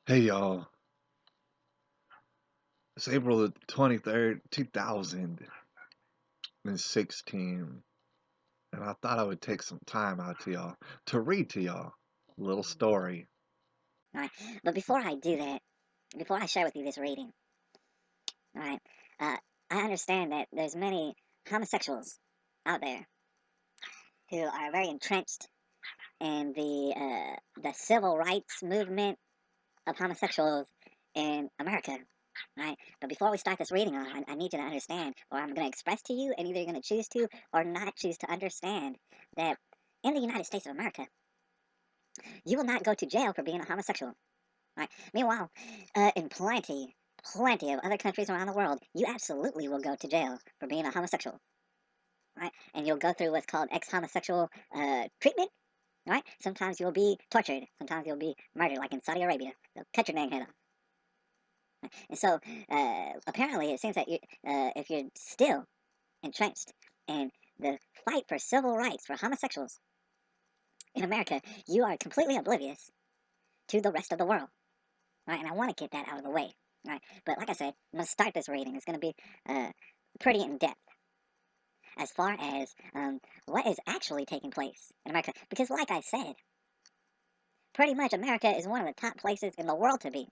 Hey y'all, it's April the 23rd, 2016, and I thought I would take some time out to y'all to read to y'all a little story. Alright, but before I do that, before I share with you this reading, alright, uh, I understand that there's many homosexuals out there who are very entrenched in the civil rights movement of homosexuals in America, right? But before we start this reading, I need you to understand, or I'm going to express to you, and either you're going to choose to or not choose to understand that in the United States of America, you will not go to jail for being a homosexual. Right. Meanwhile, in plenty of other countries around the world, you absolutely will go to jail for being a homosexual. Right. And you'll go through what's called ex-homosexual treatment. Right. Sometimes you'll be tortured. Sometimes you'll be murdered, like in Saudi Arabia. They'll cut your dang head off. Right? And so, apparently, it seems that if you're still entrenched in the fight for civil rights for homosexuals in America, you are completely oblivious to the rest of the world. Right? And I want to get that out of the way. Right? But like I said, I'm going to start this reading. It's going to be pretty in depth as far as what is actually taking place in America. Because, like I said, pretty much America is one of the top places in the world to be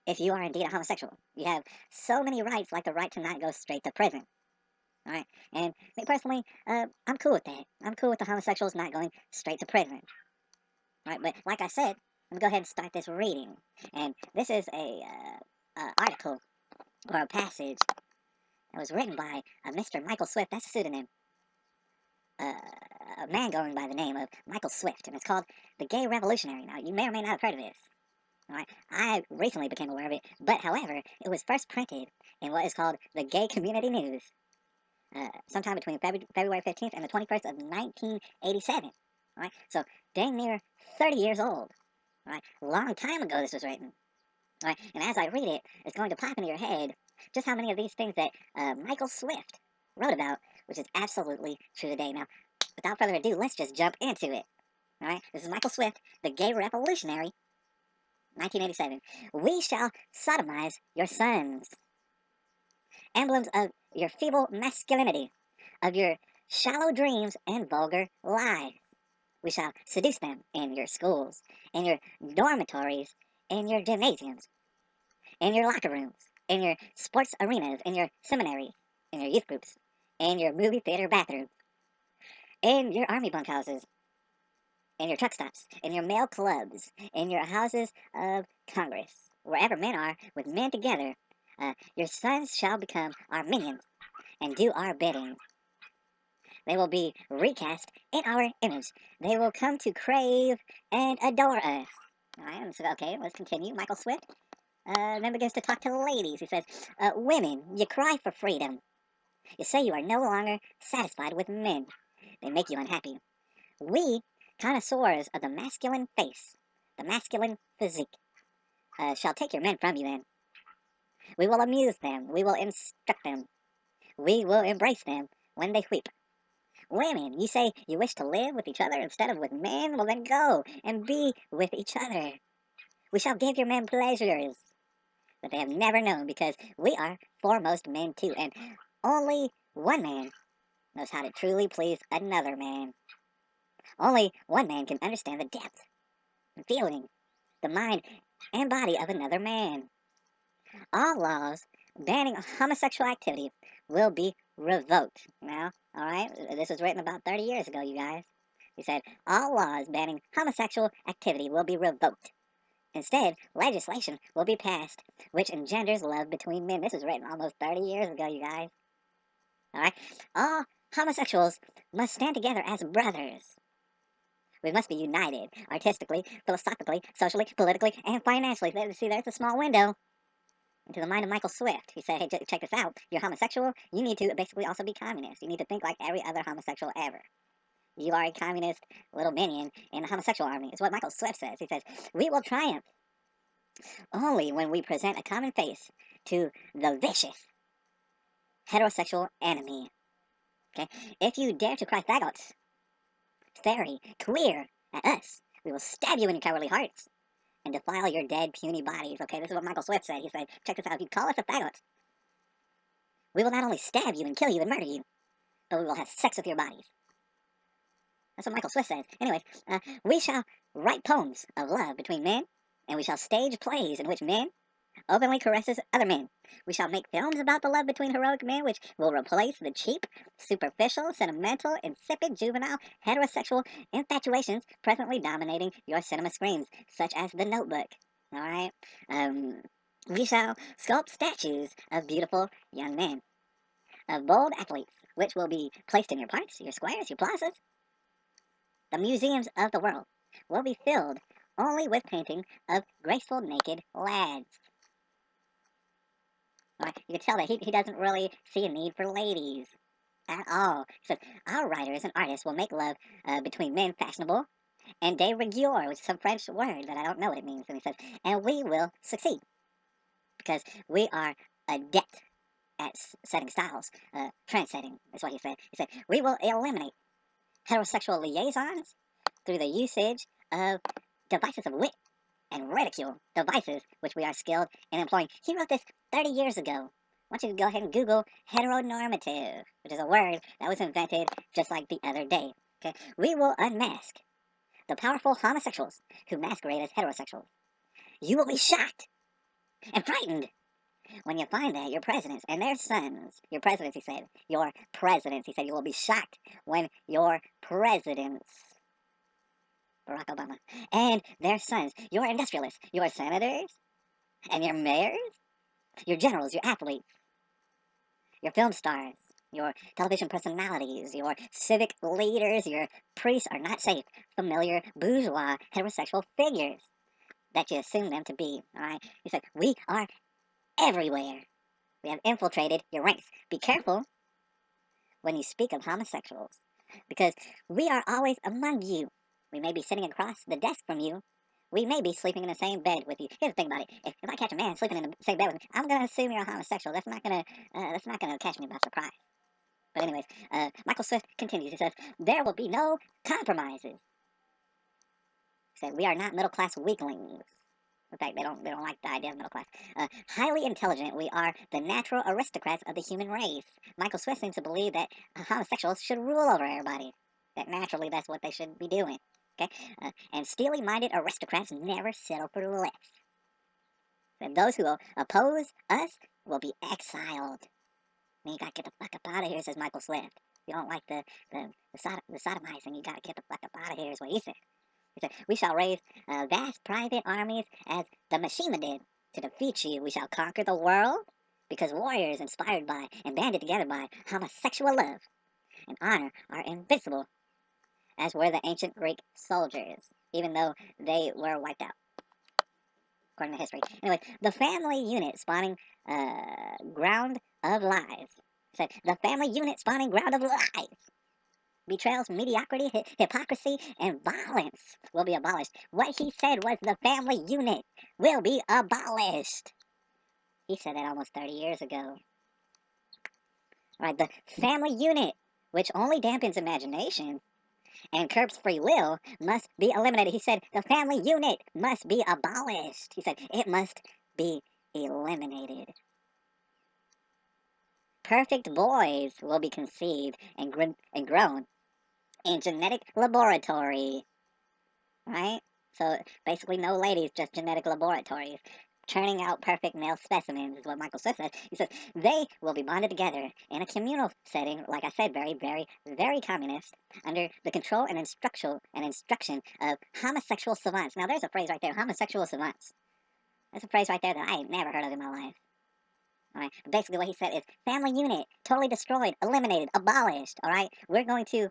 if you are indeed a homosexual. You have so many rights, like the right to not go straight to prison. All right, and me personally, I'm cool with that. I'm cool with the homosexuals not going straight to prison. All right, but like I said, I'm gonna go ahead and start this reading, and this is a article or a passage that was written by Mr. Michael Swift. That's a pseudonym. Uh, a man going by the name of Michael Swift, and it's called The Gay Revolutionary. Now, you may or may not have heard of this. All right, I recently became aware of it, but however, it was first printed in what is called the Gay Community News, sometime between February 15th and the 21st of 1987. All right, so dang near 30 years old. All right, long time ago this was written. All right, and as I read it, it's going to pop into your head just how many of these things that Michael Swift wrote about, which is absolutely true today. Now, without further ado, let's just jump into it. All right, this is Michael Swift, The Gay Revolutionary, 1987. We shall sodomize your sons, emblems of your feeble masculinity, of your shallow dreams and vulgar lies. We shall seduce them in your schools, in your dormitories, in your gymnasiums, in your locker rooms, in your sports arenas, in your seminaries, in your youth groups, in your movie theater bathrooms, in your army bunkhouses, in your truck stops, in your male clubs, in your houses of Congress, wherever men are with men together. Your sons shall become our minions and do our bidding. They will be recast in our image. They will come to crave and adore us. All right, so, okay, let's continue. Michael Swift then begins to talk to the ladies. He says, women, you cry for freedom. You say you are no longer satisfied with men. They make you unhappy. We, connoisseurs of the masculine face, the masculine physique, shall take your men from you then. We will amuse them. We will instruct them. We will embrace them when they weep. Women, you say you wish to live with each other instead of with men? Well, then go and be with each other. We shall give your men pleasures that they have never known because we are foremost men too, and only one man knows how to truly please another man. Only one man can understand the depth, the feeling, the mind, and body of another man. All laws banning homosexual activity will be revoked. Now, alright, this was written about 30 years ago, you guys. He said, all laws banning homosexual activity will be revoked. Instead, legislation will be passed which engenders love between men. This was written almost 30 years ago, you guys. Alright? All homosexuals must stand together as brothers. We must be united artistically, philosophically, socially, politically, and financially. See, there's a small window into the mind of Michael Swift. He said, hey, check this out. You're homosexual. You need to basically also be communist. You need to think like every other homosexual ever. You are a communist little minion in the homosexual army, is what Michael Swift says. He says, we will triumph only when we present a common face to the vicious heterosexual enemy. Okay? If you dare to cry faggots, fairy, queer at us, we will stab you in your cowardly hearts and defile your dead, puny bodies. Okay, this is what Michael Swift said. He said, check this out, if you call us a faggot, we will not only stab you and kill you and murder you, but we will have sex with your bodies. That's what Michael Swift says. Anyways, we shall write poems of love between men, and we shall stage plays in which men openly caresses other men. We shall make films about the love between heroic men, which will replace the cheap, superficial, sentimental, insipid, juvenile, heterosexual infatuations presently dominating your cinema screens, such as The Notebook. All right. We shall sculpt statues of beautiful young men, of bold athletes, which will be placed in your parks, your squares, your plazas. The museums of the world will be filled only with painting of graceful naked lads. Right? You can tell that he doesn't really see a need for ladies at all. He says, our writers and artists will make love between men fashionable and de rigueur, which is some French word that I don't know what it means. And he says, and we will succeed because we are adept at setting styles, trend setting, is what he said. He said, we will eliminate heterosexual liaisons through the usage of devices of wit and ridicule, devices which we are skilled in employing. He wrote this 30 years ago. I want you to go ahead and Google heteronormative, which is a word that was invented just like the other day. Okay, we will unmask the powerful homosexuals who masquerade as heterosexuals. You will be shocked and frightened when you find that your presidents and their sons, your presidents, he said, your presidents, he said, you will be shocked when your presidents, Barack Obama, and their sons, your industrialists, your senators, and your mayors, your generals, your athletes, your film stars, your television personalities, your civic leaders, your priests are not safe, familiar, bourgeois, heterosexual figures that you assume them to be. All right? He said, we are everywhere. We have infiltrated your ranks. Be careful when you speak of homosexuals, because we are always among you. We may be sitting across the desk from you. We may be sleeping in the same bed with you. Here's the thing about it: if I catch a man sleeping in the same bed with me, I'm gonna assume you're a homosexual. That's not gonna catch me by surprise. But anyways, Michael Swift continues. He says there will be no compromises. He said we are not middle class weaklings. In fact, they don't like the idea of middle class. Highly intelligent, we are the natural aristocrats of the human race. Michael Swift seems to believe that homosexuals should rule over everybody. That naturally, that's what they should be doing. Okay, and steely-minded aristocrats never settle for less. And those who oppose us will be exiled. Man, you gotta get the fuck up out of here, says Michael Swift. You don't like the sodomizing, you gotta get the fuck up out of here, is what he said. He said, we shall raise vast private armies as the Mishima did. To defeat you, we shall conquer the world, because warriors inspired by and banded together by homosexual love and honor are invincible, as were the ancient Greek soldiers, even though they were wiped out, according to history. Anyway, the family unit spawning ground of lies. Said, the family unit spawning ground of lies. Betrayals, mediocrity, hypocrisy, and violence will be abolished. What he said was the family unit will be abolished. He said that almost 30 years ago. All right, the family unit, which only dampens imagination and curbs free will, must be eliminated. He said the family unit must be abolished. He said it must be eliminated. Perfect boys will be conceived and grown in genetic laboratory, right? So basically no ladies, just genetic laboratories. Churning out perfect male specimens is what Michael Swift says. He says they will be bonded together in a communal setting, like I said, very, very, very communist, under the control and instruction of homosexual savants. Now there's a phrase right there, homosexual savants. That's a phrase right there that I ain't never heard of in my life. All right. Basically, what he said is family unit totally destroyed, eliminated, abolished. All right. We're going to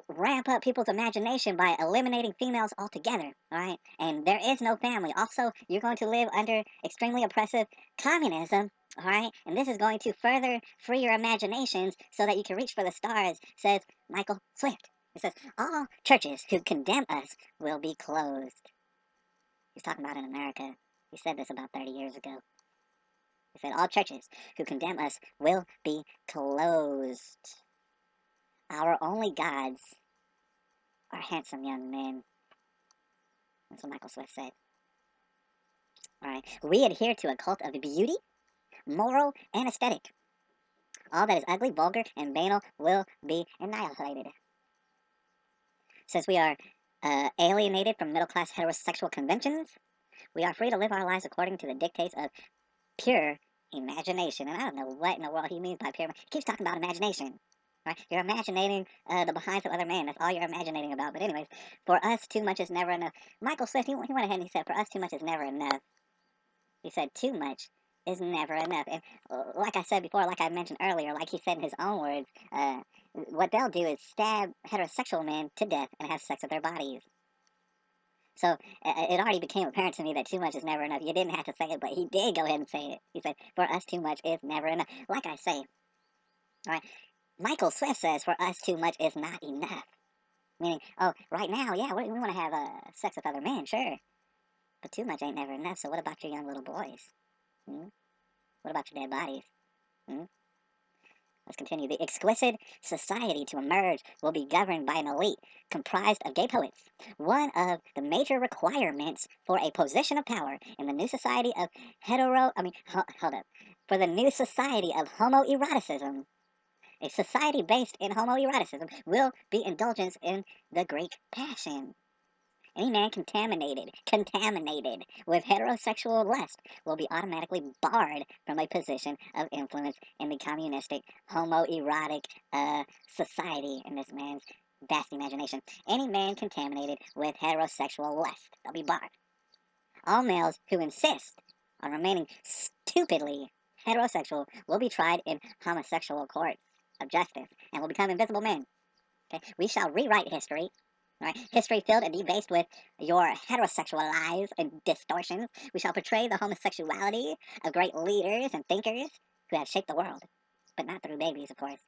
ramp up people's imagination by eliminating females altogether, all right? And there is no family. Also, you're going to live under extremely oppressive communism, all right? And this is going to further free your imaginations so that you can reach for the stars, says Michael Swift. It says, all churches who condemn us will be closed. He's talking about in America. He said this about 30 years ago. He said, all churches who condemn us will be closed. Our only gods are handsome young men. That's what Michael Swift said. All right. We adhere to a cult of beauty, moral, and aesthetic. All that is ugly, vulgar, and banal will be annihilated. Since we are alienated from middle class heterosexual conventions, we are free to live our lives according to the dictates of pure imagination. And I don't know what in the world he means by pure. He keeps talking about imagination. Right? You're imagining the behinds of other men. That's all you're imagining about. But anyways, for us, too much is never enough. Michael Swift, he went ahead and he said, for us, too much is never enough. He said, too much is never enough. And like I said before, like I mentioned earlier, like he said in his own words, what they'll do is stab heterosexual men to death and have sex with their bodies. So it already became apparent to me that too much is never enough. You didn't have to say it, but he did go ahead and say it. He said, for us, too much is never enough. Like I say, all right, Michael Swift says, for us, too much is not enough. Meaning, oh, right now, yeah, we want to have sex with other men, sure. But too much ain't never enough. So what about your young little boys? Hmm? What about your dead bodies? Hmm? Let's continue. The exquisite society to emerge will be governed by an elite comprised of gay poets. One of the major requirements for a position of power in the new society of hold up. For the new society of homoeroticism, a society based in homoeroticism will be indulgence in the Greek passion. Any man contaminated with heterosexual lust will be automatically barred from a position of influence in the communistic homoerotic society in this man's vast imagination. Any man contaminated with heterosexual lust, they'll be barred. All males who insist on remaining stupidly heterosexual will be tried in homosexual courts of justice and will become invisible men. Okay? We shall rewrite history. Right? History filled and debased with your heterosexual lies and distortions. We shall portray the homosexuality of great leaders and thinkers who have shaped the world, but not through babies, of course.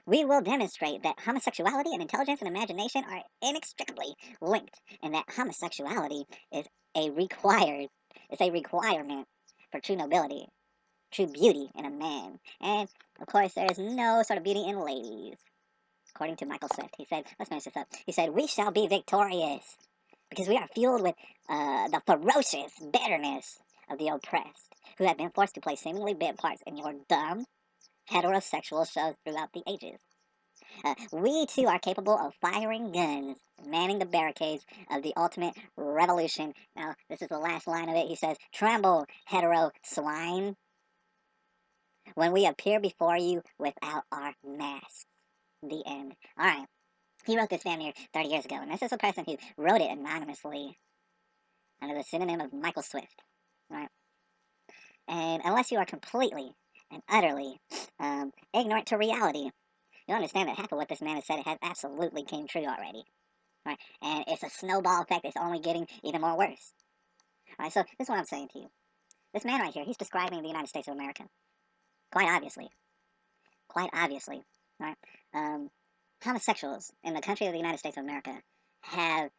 We will demonstrate that homosexuality and intelligence and imagination are inextricably linked, and that homosexuality is it's a requirement for true nobility, true beauty in a man. And, of course, there is no sort of beauty in ladies. According to Michael Swift, he said, let's finish this up. He said, we shall be victorious because we are fueled with the ferocious bitterness of the oppressed who have been forced to play seemingly bit parts in your dumb heterosexual shows throughout the ages. We too are capable of firing guns, manning the barricades of the ultimate revolution. Now, this is the last line of it. He says, tremble, hetero swine, when we appear before you without our masks. The end. All right. He wrote this damn near 30 years ago, and this is a person who wrote it anonymously under the pseudonym of Michael Swift. Right? And unless you are completely and utterly ignorant to reality, you'll understand that half of what this man has said has absolutely came true already. Right? And it's a snowball effect. It's only getting even more worse. All right, so this is what I'm saying to you. This man right here, he's describing the United States of America. Quite obviously. Quite obviously. Right? Homosexuals in the country of the United States of America have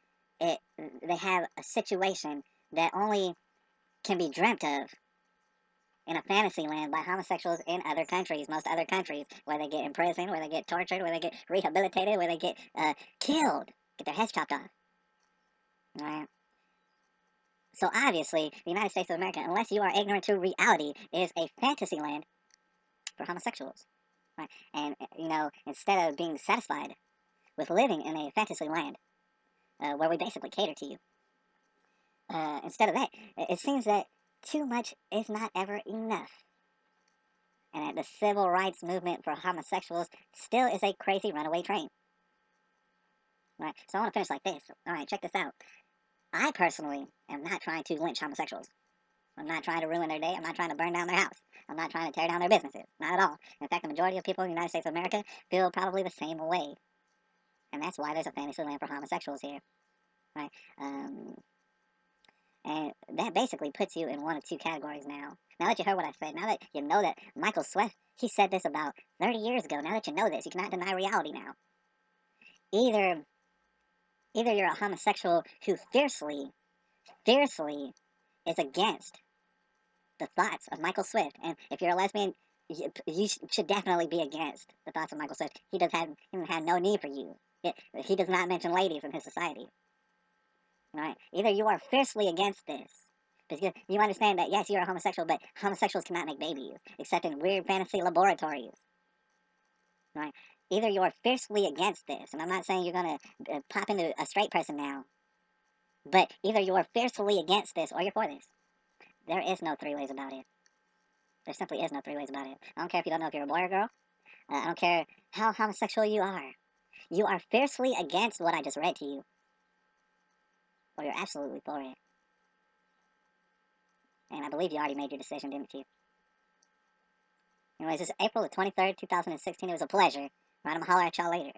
it. They have a situation that only can be dreamt of in a fantasy land by homosexuals in other countries, most other countries, where they get imprisoned, where they get tortured, where they get rehabilitated, where they get killed, get their heads chopped off. Right? So obviously, the United States of America, unless you are ignorant to reality, is a fantasy land for homosexuals. Right? And instead of being satisfied with living in a fantasy land where we basically cater to you, instead of that, it seems that too much is not ever enough. And that the civil rights movement for homosexuals still is a crazy runaway train. Right? So I want to finish like this. All right, check this out. I personally am not trying to lynch homosexuals. I'm not trying to ruin their day. I'm not trying to burn down their house. I'm not trying to tear down their businesses. Not at all. In fact, the majority of people in the United States of America feel probably the same way. And that's why there's a fantasy land for homosexuals here. Right? And that basically puts you in one of two categories now. Now that you heard what I said, now that you know that Michael Swift, he said this about 30 years ago. Now that you know this, you cannot deny reality now. Either you're a homosexual who fiercely is against the thoughts of Michael Swift. And if you're a lesbian, you should definitely be against the thoughts of Michael Swift. He doesn't have no need for you. He does not mention ladies in his society. right? Either you are fiercely against this, because you understand that, yes, you're a homosexual, but homosexuals cannot make babies, except in weird fantasy laboratories, right? Either you're fiercely against this, and I'm not saying you're going to pop into a straight person now, but either you are fiercely against this or you're for this. There is no three ways about it. There simply is no three ways about it. I don't care if you don't know if you're a boy or girl. I don't care how homosexual you are. You are fiercely against what I just read to you, or you're absolutely for it. And I believe you already made your decision, didn't you? Anyways, it's April the 23rd, 2016. It was a pleasure. Right, I'm gonna holler at y'all later.